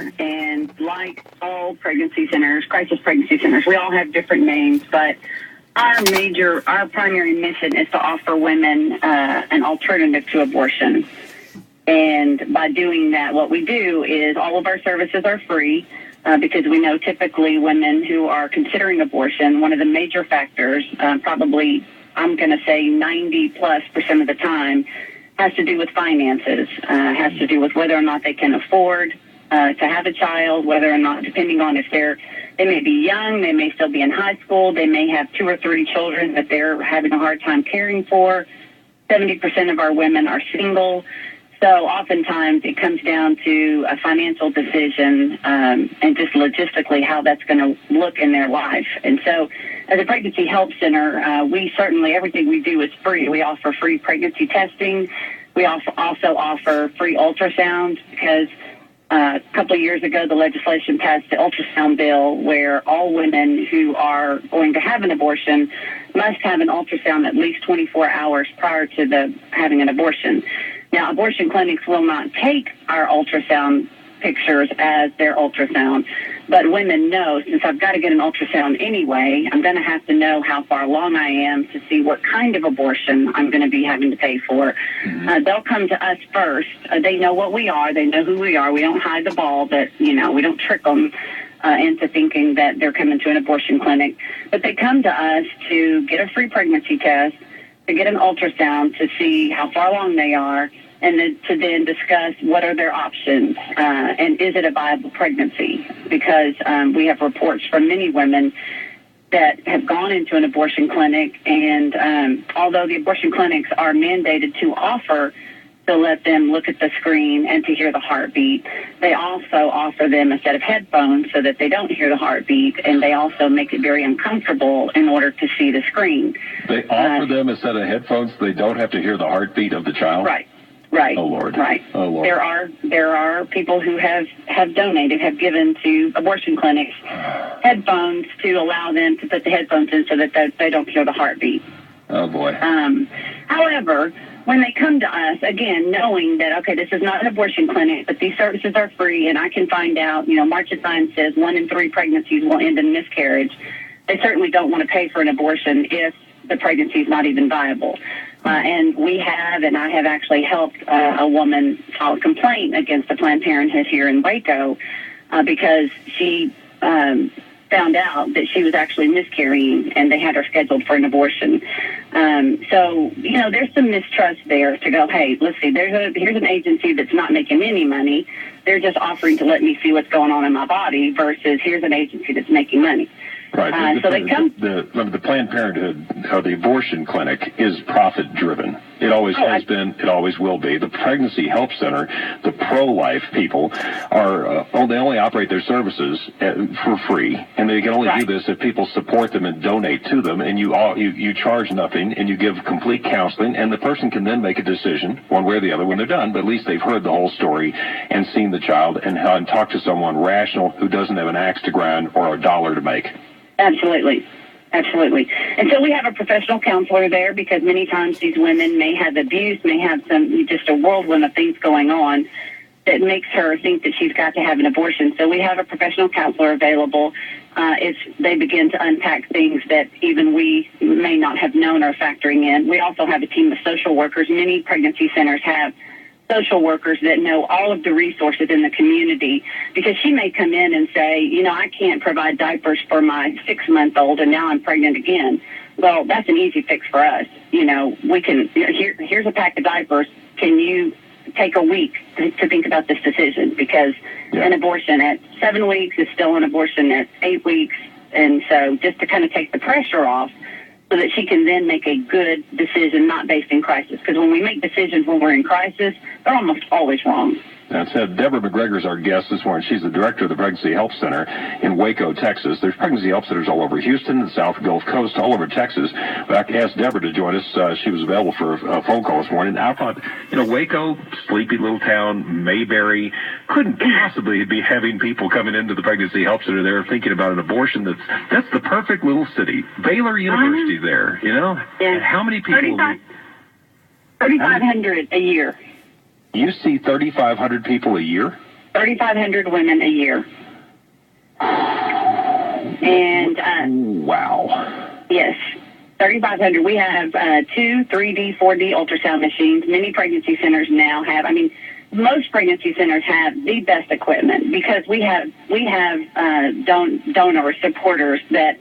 Center, and like all pregnancy centers, crisis pregnancy centers, we all have different names, but our primary mission is to offer women an alternative to abortion. And by doing that, what we do is all of our services are free because we know typically women who are considering abortion, one of the major factors, probably I'm going to say 90+% of the time, has to do with finances, has to do with whether or not they can afford to have a child, whether or not, depending on if they may be young, they may still be in high school, they may have 2 or 3 children that they're having a hard time caring for. 70% of our women are single. So oftentimes it comes down to a financial decision and just logistically how that's going to look in their life. And so as a pregnancy help center, we certainly, everything we do is free. We offer free pregnancy testing. We also offer free ultrasound because a couple of years ago, the legislation passed the ultrasound bill where all women who are going to have an abortion must have an ultrasound at least 24 hours prior to having an abortion. Now, abortion clinics will not take our ultrasound pictures as their ultrasound, but women know, since I've got to get an ultrasound anyway, I'm going to have to know how far along I am to see what kind of abortion I'm going to be having to pay for. They'll come to us first. They know what we are. They know who we are. We don't hide the ball, but, we don't trick them into thinking that they're coming to an abortion clinic. But they come to us to get a free pregnancy test, to get an ultrasound to see how far along they are, and then discuss what are their options and is it a viable pregnancy? Because we have reports from many women that have gone into an abortion clinic, and although the abortion clinics are mandated to offer to let them look at the screen and to hear the heartbeat, they also offer them a set of headphones so that they don't hear the heartbeat, and they also make it very uncomfortable in order to see the screen. They offer them a set of headphones so they don't have to hear the heartbeat of the child? Right. Oh, Lord. Right. Oh, Lord. There are people who have donated, have given to abortion clinics headphones to allow them to put the headphones in so that they don't hear the heartbeat. Oh, boy. However, when they come to us, again, knowing that, okay, this is not an abortion clinic, but these services are free, and I can find out, March of Science says 1 in 3 pregnancies will end in miscarriage. They certainly don't want to pay for an abortion if the pregnancy is not even viable. And I have actually helped a woman file a complaint against the Planned Parenthood here in Waco because she found out that she was actually miscarrying, and they had her scheduled for an abortion. So, there's some mistrust there to go, hey, let's see, here's an agency that's not making any money. They're just offering to let me see what's going on in my body versus here's an agency that's making money. Right. So they come. The Planned Parenthood, or the abortion clinic, is profit-driven. It always has been. It always will be. The Pregnancy Help Center, the pro-life people, they only operate their services for free, and they can only do this if people support them and donate to them. And you charge nothing, and you give complete counseling, and the person can then make a decision one way or the other when they're done. But at least they've heard the whole story and seen the child and talked to someone rational who doesn't have an axe to grind or a dollar to make. Absolutely. And so we have a professional counselor there because many times these women may have abuse, may have just a whirlwind of things going on that makes her think that she's got to have an abortion. So we have a professional counselor available if they begin to unpack things that even we may not have known or factoring in. We also have a team of social workers. Many pregnancy centers have social workers that know all of the resources in the community, because she may come in and say, I can't provide diapers for my 6-month-old and now I'm pregnant again. Well, that's an easy fix for us. We can, here's a pack of diapers. Can you take a week to think about this decision? Because an abortion at 7 weeks is still an abortion at 8 weeks. And so just to kind of take the pressure off, so that she can then make a good decision, not based in crisis. Because when we make decisions when we're in crisis, they're almost always wrong. That said, Deborah McGregor is our guest this morning. She's the director of the Pregnancy Help Center in Waco, Texas. There's pregnancy help centers all over Houston, the South Gulf Coast, all over Texas. But I asked Deborah to join us. She was available for a phone call this morning. I thought, Waco, sleepy little town, Mayberry, couldn't possibly be having people coming into the Pregnancy Help Center there thinking about an abortion. That's the perfect little city. Baylor University there, Yeah. And how many people? 3,500 a year. You see 3,500 people a year? 3,500 women a year. And wow. Yes, 3,500. We have 2 3D, 4D ultrasound machines. Many pregnancy centers now have. I mean, most pregnancy centers have the best equipment because we have donor supporters that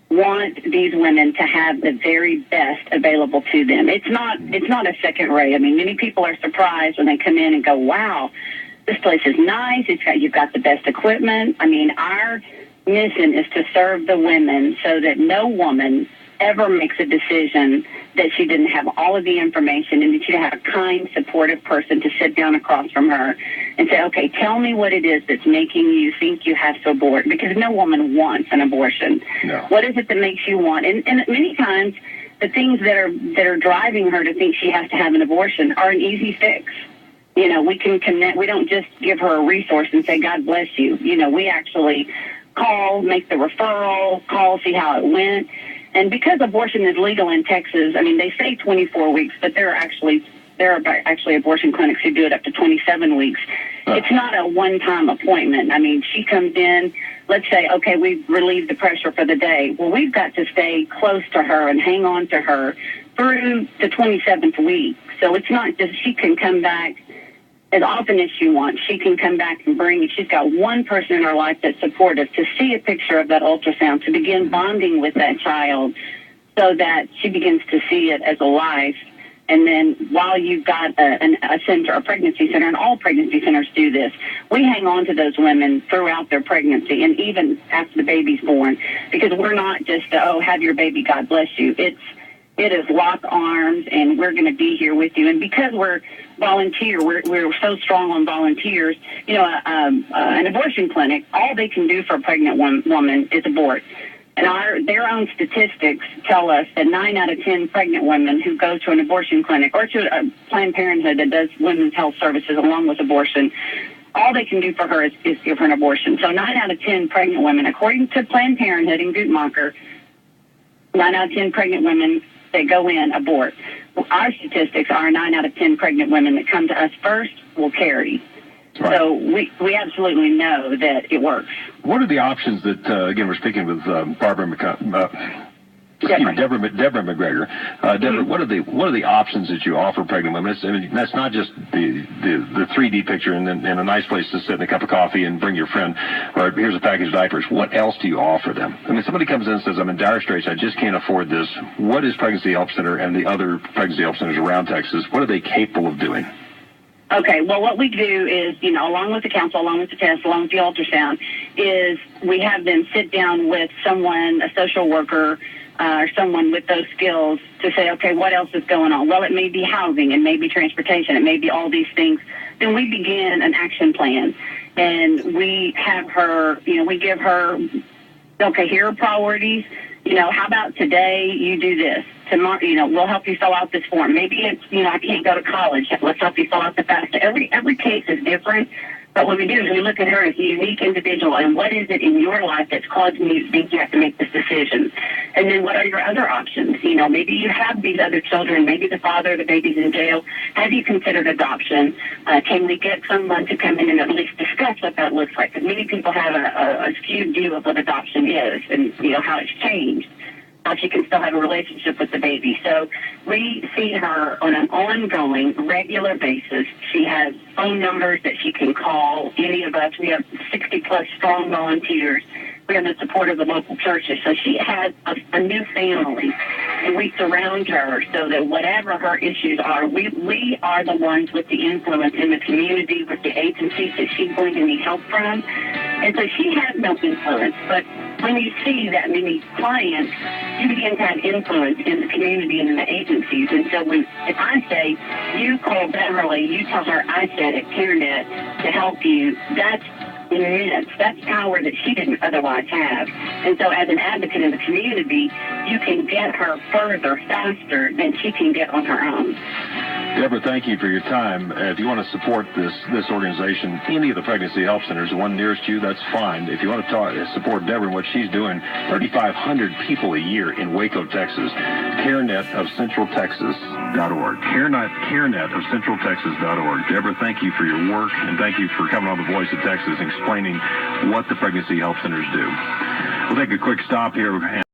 want these women to have the very best available to them. It's not a second rate. I mean, many people are surprised when they come in and go, "Wow, this place is nice. You've got the best equipment." I mean, our mission is to serve the women so that no woman ever makes a decision that she didn't have all of the information and that she had a kind, supportive person to sit down across from her and say, "Okay, tell me what it is that's making you think you have to abort," because no woman wants an abortion. No. What is it that makes you want? And many times the things that are driving her to think she has to have an abortion are an easy fix. You know, we can connect. We don't just give her a resource and say, "God bless you." You know, we actually call, make the referral, call, see how it went. And because abortion is legal in Texas, I mean, they say 24 weeks, but there are actually abortion clinics who do it up to 27 weeks. It's not a one-time appointment. I mean, she comes in, let's say, okay, we've relieved the pressure for the day. Well, we've got to stay close to her and hang on to her through the 27th week. So it's not just she can come back as often as she wants. She can come back and she's got one person in her life that's supportive to see a picture of that ultrasound, to begin bonding with that child so that she begins to see it as a life. And then while you've got a center, a pregnancy center, and all pregnancy centers do this, we hang on to those women throughout their pregnancy and even after the baby's born, because we're not just, have your baby, God bless you. It is lock arms, and we're going to be here with you. And because we're volunteer, we're so strong on volunteers. You know, an abortion clinic, all they can do for a pregnant woman is abort. And their own statistics tell us that 9 out of 10 pregnant women who go to an abortion clinic or to a Planned Parenthood that does women's health services along with abortion, all they can do for her is give her an abortion. So 9 out of 10 pregnant women, according to Planned Parenthood and Guttmacher, 9 out of 10 pregnant women that go in abort. Our statistics are 9 out of 10 pregnant women that come to us first will carry. Right. So we absolutely know that it works. What are the options that, again, we're speaking with Deborah McGregor. Deborah, what are the options that you offer pregnant women? That's not just the 3D picture and a nice place to sit and a cup of coffee and bring your friend, or here's a package of diapers. What else do you offer them? I mean, somebody comes in and says, "I'm in dire straits. I just can't afford this." What is Pregnancy Help Center and the other pregnancy help centers around Texas? What are they capable of doing? Okay, well, what we do is, you know, along with the counsel, along with the test, along with the ultrasound, is we have them sit down with someone, a social worker, or someone with those skills to say, okay, what else is going on? Well, it may be housing, it may be transportation, it may be all these things. Then we begin an action plan, and we have her, you know, we give her, okay, here are priorities. You know, how about today you do this? Tomorrow, you know, we'll help you fill out this form. Maybe it's, you know, I can't go to college. Let's help you fill out the FAFSA. Every case is different. But what we do is we look at her as a unique individual, and what is it in your life that's causing you to think you have to make this decision? And then what are your other options? You know, maybe you have these other children. Maybe the father of the baby's in jail. Have you considered adoption? Can we get someone to come in and at least discuss what that looks like? Because many people have a skewed view of what adoption is and, you know, how it's changed. How she can still have a relationship with the baby. So we see her on an ongoing, regular basis. She has phone numbers that she can call any of us. We have 60-plus strong volunteers. We have the support of the local churches. So she has a new family, and we surround her so that whatever her issues are, we are the ones with the influence in the community, with the agencies that she's going to need help from. And so she has no influence, but when you see that many clients, you begin to have influence in the community and in the agencies. And so if I say, you call Beverly, you tell her I said at CareNet to help you, that's immense. That's power that she didn't otherwise have. And so as an advocate in the community, you can get her further, faster than she can get on her own. Deborah, thank you for your time. If you want to support this organization, any of the pregnancy help centers, the one nearest you, that's fine. If you want to support Deborah and what she's doing, 3,500 people a year in Waco, Texas. CareNetofCentralTexas.org. CareNetofCentralTexas.org. Deborah, thank you for your work, and thank you for coming on The Voice of Texas and explaining what the pregnancy help centers do. We'll take a quick stop here.